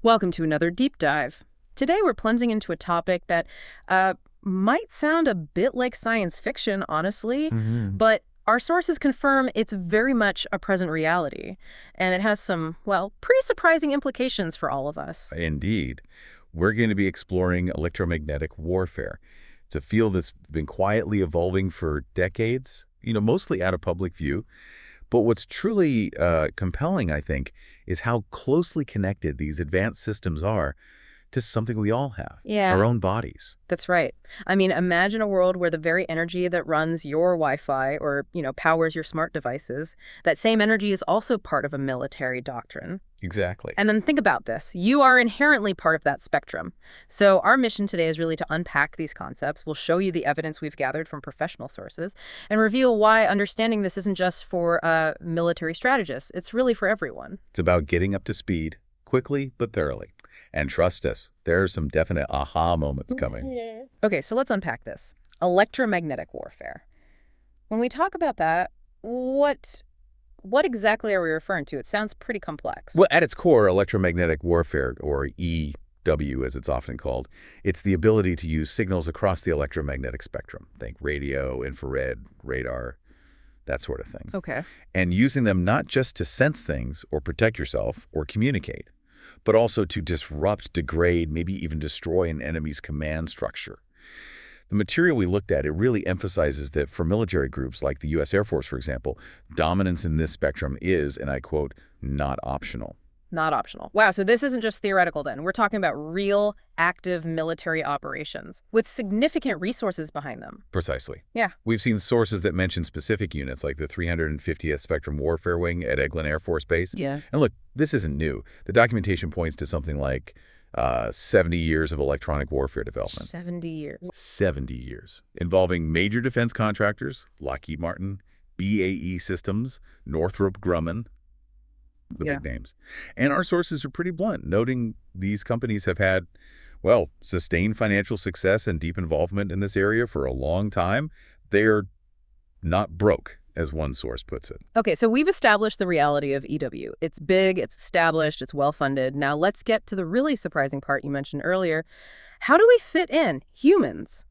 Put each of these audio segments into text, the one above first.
Welcome to another deep dive. Today we're plunging into a topic that might sound a bit like science fiction, honestly, Hmm. but our sources confirm it's very much a present reality, and it has some, well, pretty surprising implications for all of us. Indeed. We're going to be exploring electromagnetic warfare. It's a field that's been quietly evolving for decades, mostly out of public view. But what's truly compelling, I think, is how closely connected these advanced systems are to something we all have, Yeah, our own bodies. that's right. I mean, imagine a world where the very energy that runs your Wi-Fi or, powers your smart devices, that same energy is also part of a military doctrine. Exactly. And then think about this. You are inherently part of that spectrum. So our mission today is really to unpack these concepts. We'll show you the evidence we've gathered from professional sources and reveal why understanding this isn't just for military strategists. It's really for everyone. It's about getting up to speed quickly but thoroughly. And trust us, there are some definite aha moments coming. Yeah. Okay, so let's unpack this. Electromagnetic warfare. When we talk about that, what exactly are we referring to? It sounds pretty complex. Well, at its core, electromagnetic warfare, or EW as it's often called, it's the ability to use signals across the electromagnetic spectrum. Think radio, infrared, radar, that sort of thing. Okay. And using them not just to sense things or protect yourself or communicate, but also to disrupt, degrade, maybe even destroy an enemy's command structure. The material we looked at, it really emphasizes that for military groups like the U.S. Air Force, for example, dominance in this spectrum is, and I quote, not optional. Not optional. Wow, so this isn't just theoretical then. We're talking about real, active military operations with significant resources behind them. Precisely. Yeah. We've seen sources that mention specific units like the 350th Spectrum Warfare Wing at Eglin Air Force Base. Yeah. And look, this isn't new. The documentation points to something like 70 years of electronic warfare development. 70 years. 70 years. Involving major defense contractors, Lockheed Martin, BAE Systems, Northrop Grumman, the Yeah. big names. And our sources are pretty blunt, noting these companies have had, well, sustained financial success and deep involvement in this area for a long time. They're not broke, as one source puts it. Okay, so we've established the reality of EW. It's big, it's established, it's well-funded. Now let's get to the really surprising part you mentioned earlier. How do we fit in, humans,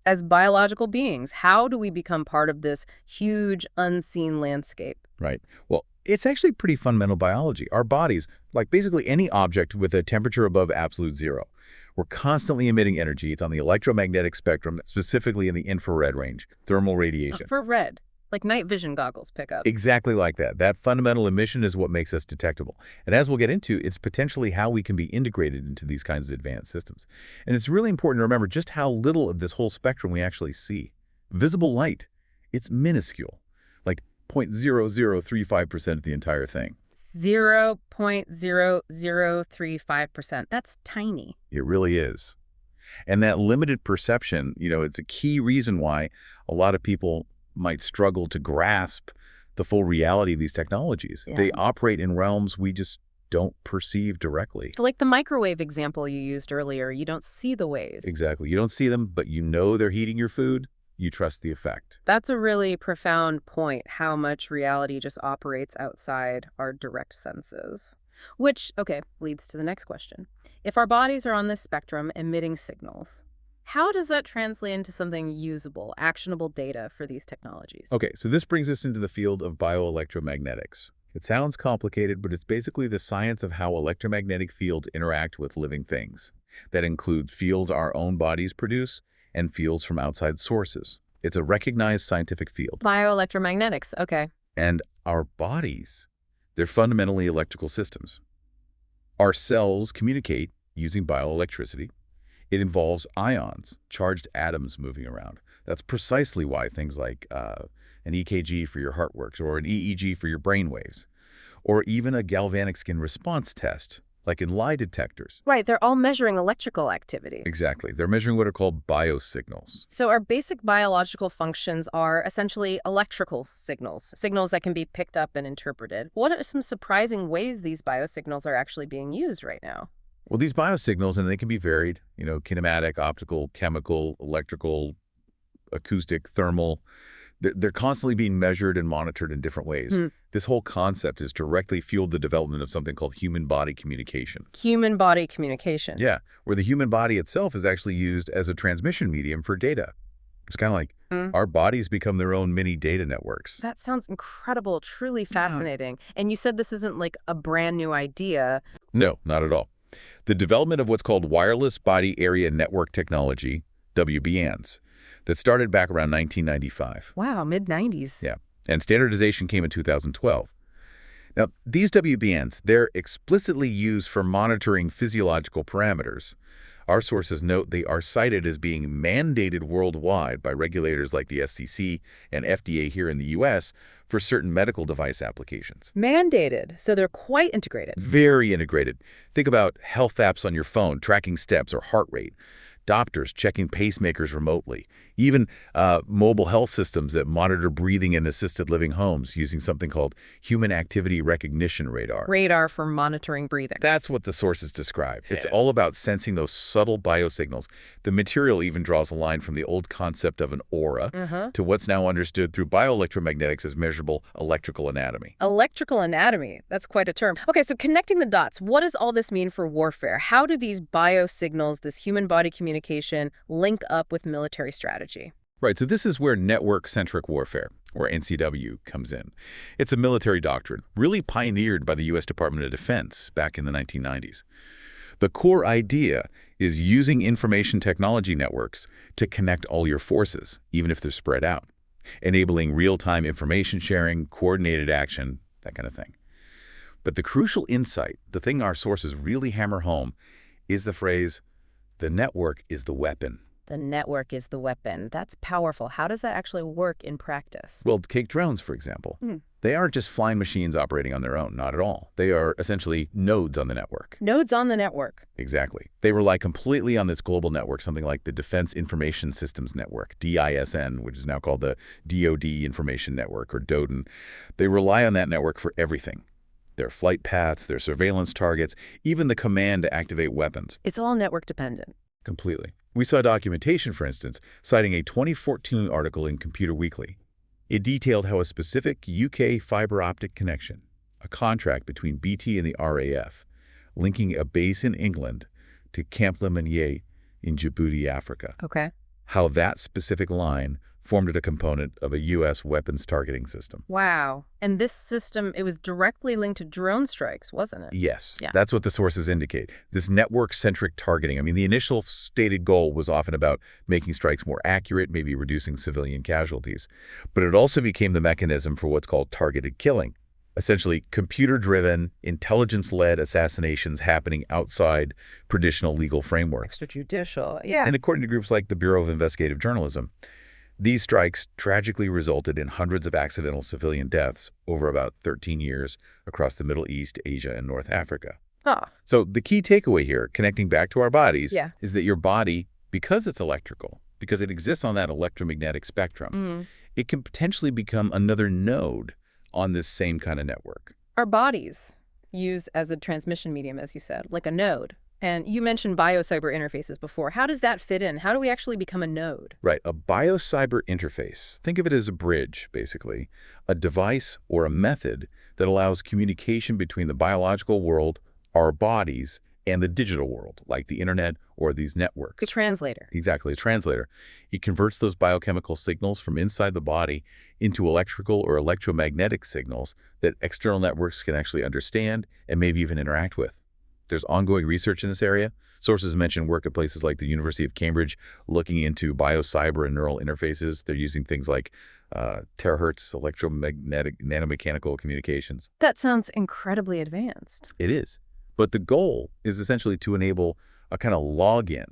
as biological beings? How do we become part of this huge, unseen landscape? Right. Well, it's actually pretty fundamental biology. Our bodies, like basically any object with a temperature above absolute zero, we're constantly emitting energy. It's on the electromagnetic spectrum, specifically in the infrared range, thermal radiation. For red, like night vision goggles pick up. Exactly like that. That fundamental emission is what makes us detectable. And as we'll get into, it's potentially how we can be integrated into these kinds of advanced systems. And it's really important to remember just how little of this whole spectrum we actually see. Visible light, it's minuscule, like 0.0035% of the entire thing. 0.0035%. That's tiny. It really is. And that limited perception, it's a key reason why a lot of people might struggle to grasp the full reality of these technologies. Yeah. They operate in realms we just don't perceive directly. Like the microwave example you used earlier, you don't see the waves. Exactly. You don't see them, but you know they're heating your food. You trust the effect. That's a really profound point, how much reality just operates outside our direct senses. Which, okay, leads to the next question. If our bodies are on this spectrum emitting signals, how does that translate into something usable, actionable data for these technologies? Okay, so this brings us into the field of bioelectromagnetics. It sounds complicated, but it's basically the science of how electromagnetic fields interact with living things. That includes fields our own bodies produce and fields from outside sources. It's a recognized scientific field. Bioelectromagnetics, okay. And our bodies, they're fundamentally electrical systems. Our cells communicate using bioelectricity. It involves ions, charged atoms moving around. That's precisely why things like an EKG for your heart works, or an EEG for your brain waves, or even a galvanic skin response test, like in lie detectors. Right, they're all measuring electrical activity. Exactly. They're measuring what are called biosignals. So our basic biological functions are essentially electrical signals, signals that can be picked up and interpreted. What are some surprising ways these biosignals are actually being used right now? Well, these biosignals, and they can be varied, kinematic, optical, chemical, electrical, acoustic, thermal. They're constantly being measured and monitored in different ways. Hmm. This whole concept has directly fueled the development of something called human-body communication. Human-body communication. Yeah, where the human body itself is actually used as a transmission medium for data. It's kind of like our bodies become their own mini data networks. That sounds incredible, truly fascinating. And you said this isn't like a brand new idea. No, not at all. The development of what's called wireless body area network technology, WBNs, that started back around 1995. Wow, mid-90s. Yeah, and standardization came in 2012. Now, these WBNs, they're explicitly used for monitoring physiological parameters. Our sources note they are cited as being mandated worldwide by regulators like the SEC and FDA here in the U.S. for certain medical device applications. Mandated, so they're quite integrated. Very integrated. Think about health apps on your phone, tracking steps or heart rate. Doctors checking pacemakers remotely. Even mobile health systems that monitor breathing in assisted living homes using something called human activity recognition radar. Radar for monitoring breathing. That's what the sources describe. It's all about sensing those subtle biosignals. The material even draws a line from the old concept of an aura to what's now understood through bioelectromagnetics as measurable electrical anatomy. Electrical anatomy. That's quite a term. Okay, so connecting the dots, what does all this mean for warfare? How do these biosignals, this human-body communication, link up with military strategy? Right, so this is where network-centric warfare, or NCW, comes in. It's a military doctrine, really pioneered by the U.S. Department of Defense back in the 1990s. The core idea is using information technology networks to connect all your forces, even if they're spread out, enabling real-time information sharing, coordinated action, that kind of thing. But the crucial insight, the thing our sources really hammer home, is the phrase, the network is the weapon. The network is the weapon. That's powerful. How does that actually work in practice? Well, take drones, for example. They aren't just flying machines operating on their own, not at all. They are essentially nodes on the network. Nodes on the network. Exactly. They rely completely on this global network, something like the Defense Information Systems Network, DISN, which is now called the DoD Information Network, or DoDIN. They rely on that network for everything. Their flight paths, their surveillance targets, even the command to activate weapons. It's all network dependent. Completely. We saw documentation, for instance, citing a 2014 article in Computer Weekly. It detailed how a specific UK fiber optic connection, a contract between BT and the RAF, linking a base in England to Camp Lemonnier in Djibouti, Africa. Okay. How that specific line formed a component of a U.S. weapons targeting system. Wow. And this system, it was directly linked to drone strikes, wasn't it? Yes, Yeah. That's what the sources indicate. This network-centric targeting. I mean, the initial stated goal was often about making strikes more accurate, maybe reducing civilian casualties. But it also became the mechanism for what's called targeted killing. Essentially, computer-driven, intelligence-led assassinations happening outside traditional legal frameworks. Extrajudicial. Yeah. And according to groups like the Bureau of Investigative Journalism, these strikes tragically resulted in hundreds of accidental civilian deaths over about 13 years across the Middle East, Asia, and North Africa. So the key takeaway here, connecting back to our bodies, is that your body, because it's electrical, because it exists on that electromagnetic spectrum, it can potentially become another node on this same kind of network. Our bodies used as a transmission medium, as you said, like a node. And you mentioned biocyber interfaces before. How does that fit in? How do we actually become a node? Right. A biocyber interface. Think of it as a bridge, basically. A device or a method that allows communication between the biological world, our bodies, and the digital world, like the internet or these networks. A translator. Exactly, a translator. It converts those biochemical signals from inside the body into electrical or electromagnetic signals that external networks can actually understand and maybe even interact with. There's ongoing research in this area. Sources mention work at places like the University of Cambridge looking into biocyber and neural interfaces. They're using things like terahertz electromagnetic nanomechanical communications. That sounds incredibly advanced. It is. But the goal is essentially to enable a kind of login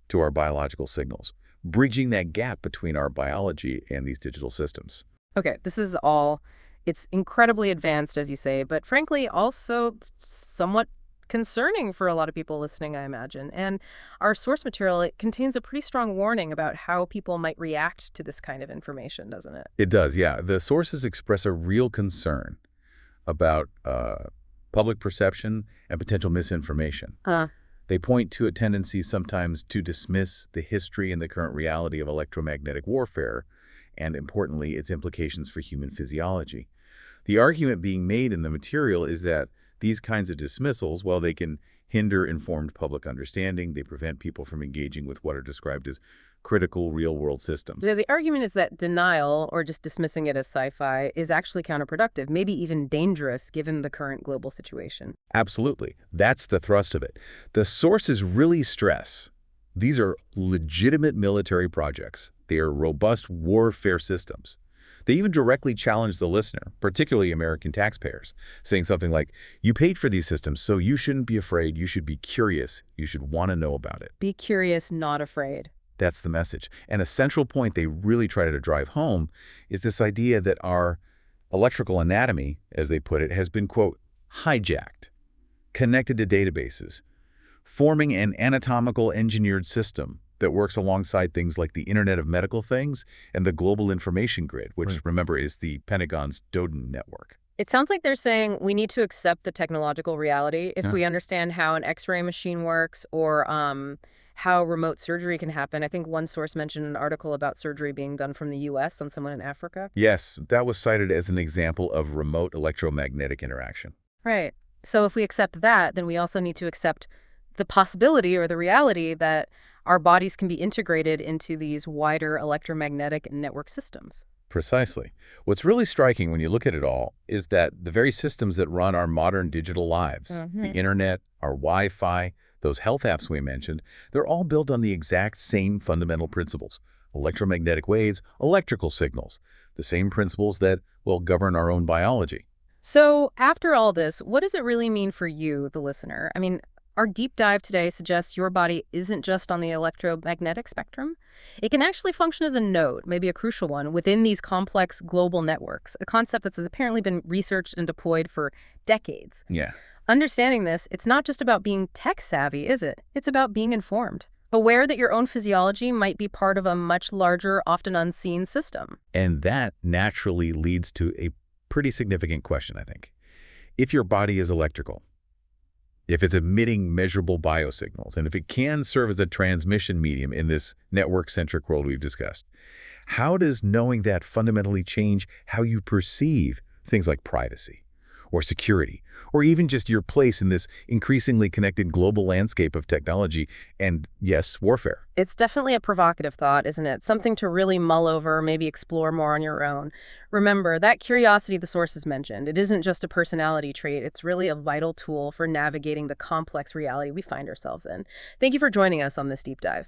to our biological signals, bridging that gap between our biology and these digital systems. Okay, this is all, it's incredibly advanced, as you say, but frankly also somewhat concerning for a lot of people listening, I imagine. And our source material, it contains a pretty strong warning about how people might react to this kind of information, doesn't it? It does, yeah. The sources express a real concern about public perception and potential misinformation. They point to a tendency sometimes to dismiss the history and the current reality of electromagnetic warfare and importantly, its implications for human physiology. The argument being made in the material is that these kinds of dismissals, while they can hinder informed public understanding, they prevent people from engaging with what are described as critical real-world systems. So the argument is that denial, or just dismissing it as sci-fi, is actually counterproductive, maybe even dangerous given the current global situation. Absolutely. That's the thrust of it. The sources really stress these are legitimate military projects. They are robust warfare systems. They even directly challenge the listener, particularly American taxpayers, saying something like, you paid for these systems, so you shouldn't be afraid. You should be curious. You should want to know about it. Be curious, not afraid. That's the message. And a central point they really try to drive home is this idea that our electrical anatomy, as they put it, has been, quote, hijacked, connected to databases, forming an anatomical engineered system that works alongside things like the Internet of Medical Things and the Global Information Grid, which, remember, is the Pentagon's DODN network. It sounds like they're saying we need to accept the technological reality if we understand how an X-ray machine works or how remote surgery can happen. I think one source mentioned an article about surgery being done from the U.S. on someone in Africa. Yes, that was cited as an example of remote electromagnetic interaction. Right. So if we accept that, then we also need to accept the possibility or the reality that our bodies can be integrated into these wider electromagnetic network systems. Precisely. What's really striking when you look at it all is that the very systems that run our modern digital lives, the internet, our Wi-Fi, those health apps we mentioned, they're all built on the exact same fundamental principles. Electromagnetic waves, electrical signals, the same principles that will govern our own biology. So after all this, what does it really mean for you, the listener? I mean, our deep dive today suggests your body isn't just on the electromagnetic spectrum. It can actually function as a node, maybe a crucial one, within these complex global networks, a concept that has apparently been researched and deployed for decades. Yeah. Understanding this, it's not just about being tech-savvy, is it? It's about being informed, aware that your own physiology might be part of a much larger, often unseen system. And that naturally leads to a pretty significant question, I think. If your body is electrical, if it's emitting measurable biosignals, and if it can serve as a transmission medium in this network-centric world we've discussed, how does knowing that fundamentally change how you perceive things like privacy or security, or even just your place in this increasingly connected global landscape of technology and, yes, warfare? It's definitely a provocative thought, isn't it? Something to really mull over, maybe explore more on your own. Remember, that curiosity the sources mentioned, it isn't just a personality trait. It's really a vital tool for navigating the complex reality we find ourselves in. Thank you for joining us on this deep dive.